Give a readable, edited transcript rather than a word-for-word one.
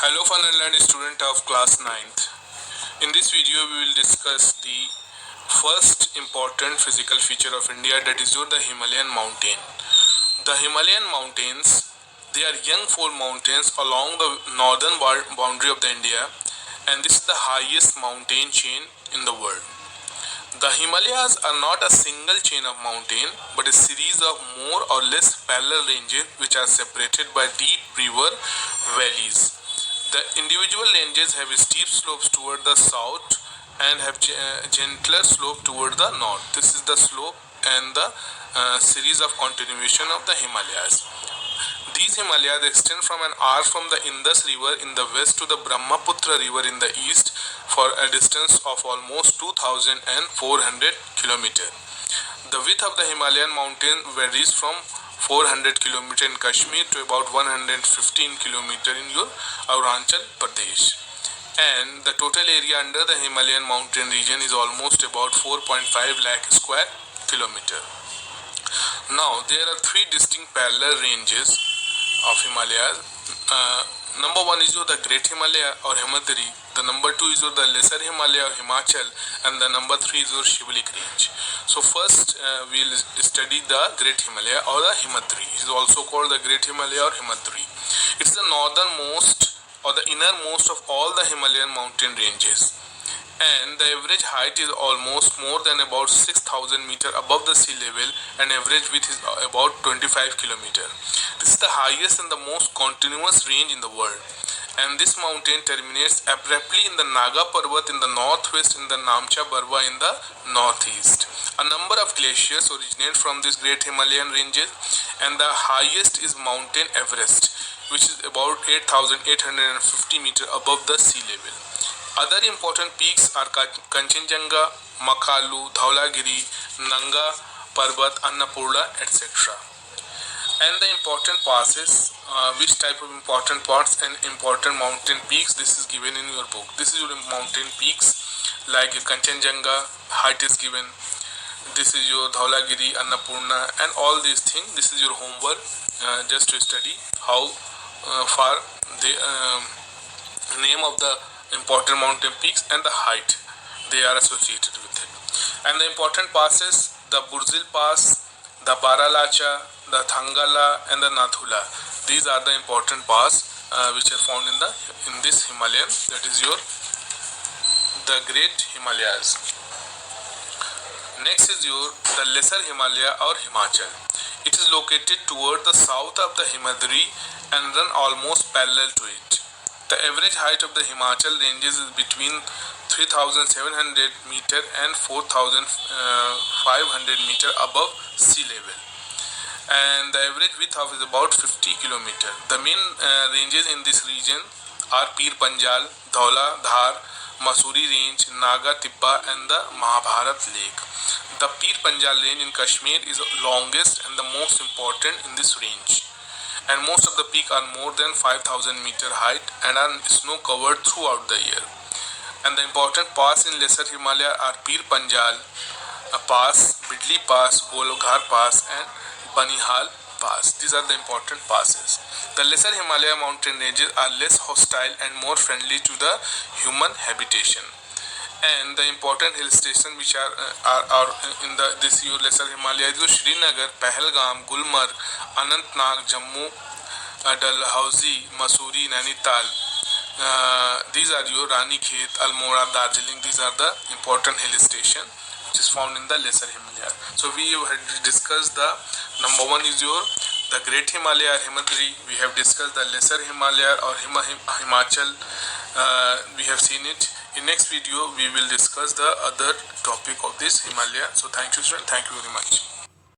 Hello fun and learn student of class 9th. In this video we will discuss the first important physical feature of India, that is the Himalayan mountain. The Himalayan mountains, they are young fold mountains along the northern boundary of the India, and this is the highest mountain chain in the world. The Himalayas are not a single chain of mountain but a series of more or less parallel ranges which are separated by deep river valleys. The individual ranges have steep slopes toward the south and have gentler slope toward the north. This is the slope and the series of continuation of the Himalayas. These Himalayas extend from an arc from the Indus River in the west to the Brahmaputra River in the east for a distance of almost 2,400 kilometers. The width of the Himalayan mountain varies from 400 km in Kashmir to about 115 km in your Arunachal Pradesh. And the total area under the Himalayan mountain region is almost about 4.5 lakh square kilometer. Now there are three distinct parallel ranges of Himalayas. Number one is the Great Himalaya or Himadri. The number two is the Lesser Himalaya or Himachal, and the number three is the Shivalik range. So first we will study the Great Himalaya or the Himadri. It is also called the Great Himalaya or Himadri. It is the northernmost or the innermost of all the Himalayan mountain ranges, and the average height is almost more than about 6,000 meters above the sea level, and average width is about 25 kilometers. This is the highest and the most continuous range in the world, and this mountain terminates abruptly in the Naga Parbat in the northwest and the Namcha Barwa in the northeast. A number of glaciers originate from these great Himalayan ranges, and the highest is Mountain Everest, which is about 8,850 meters above the sea level. Other important peaks are Kanchenjunga, Makalu, Dhaulagiri, Nanga Parbat, Annapurna, etc. And the important passes, which type of important parts and important mountain peaks, this is given in your book. This is your mountain peaks like Kanchenjunga, height is given. This is your Dhaulagiri, Annapurna, and all these things. This is your homework, just to study how far the name of the important mountain peaks and the height they are associated with it. And the important passes, the Burzil Pass, the Baralacha, the Thangala, and the Nathula. These are the important pass which are found in this Himalayan, that is the Great Himalayas. Next is the Lesser Himalaya or Himachal. It is located toward the south of the Himadri and run almost parallel to it. The average height of the Himachal ranges is between 3,700 meter and 4,500 meter above sea level, and the average width of is about 50 kilometer. The main ranges in this region are Pir Panjal, Dhaula, Dhar, Masuri range, Naga Tibba, and the Mahabharat lake. The Pir Panjal range in Kashmir is the longest and the most important in this range, and most of the peaks are more than 5,000 meter height and are snow covered throughout the year. And the important pass in Lesser Himalaya are Pir Panjal Pass, Bidli Pass, Gologhar Pass, and Banihal Pass. These are the important passes. The Lesser Himalaya mountain ranges are less hostile and more friendly to the human habitation. And the important hill stations which are in this Lesser Himalaya is Srinagar, Pahalgam, Gulmarg, Anantnag, Jammu, Dalhousie, Masuri, Nainital. These are your Ranikhet, Almora, Darjeeling. These are the important hill stations which is found in the Lesser Himalaya. So we had discussed the number one is the Great Himalaya or Himadri. We have discussed the Lesser Himalaya or Himachal. We have seen it. In next video we will discuss the other topic of this Himalaya. So thank you, student. Thank you very much.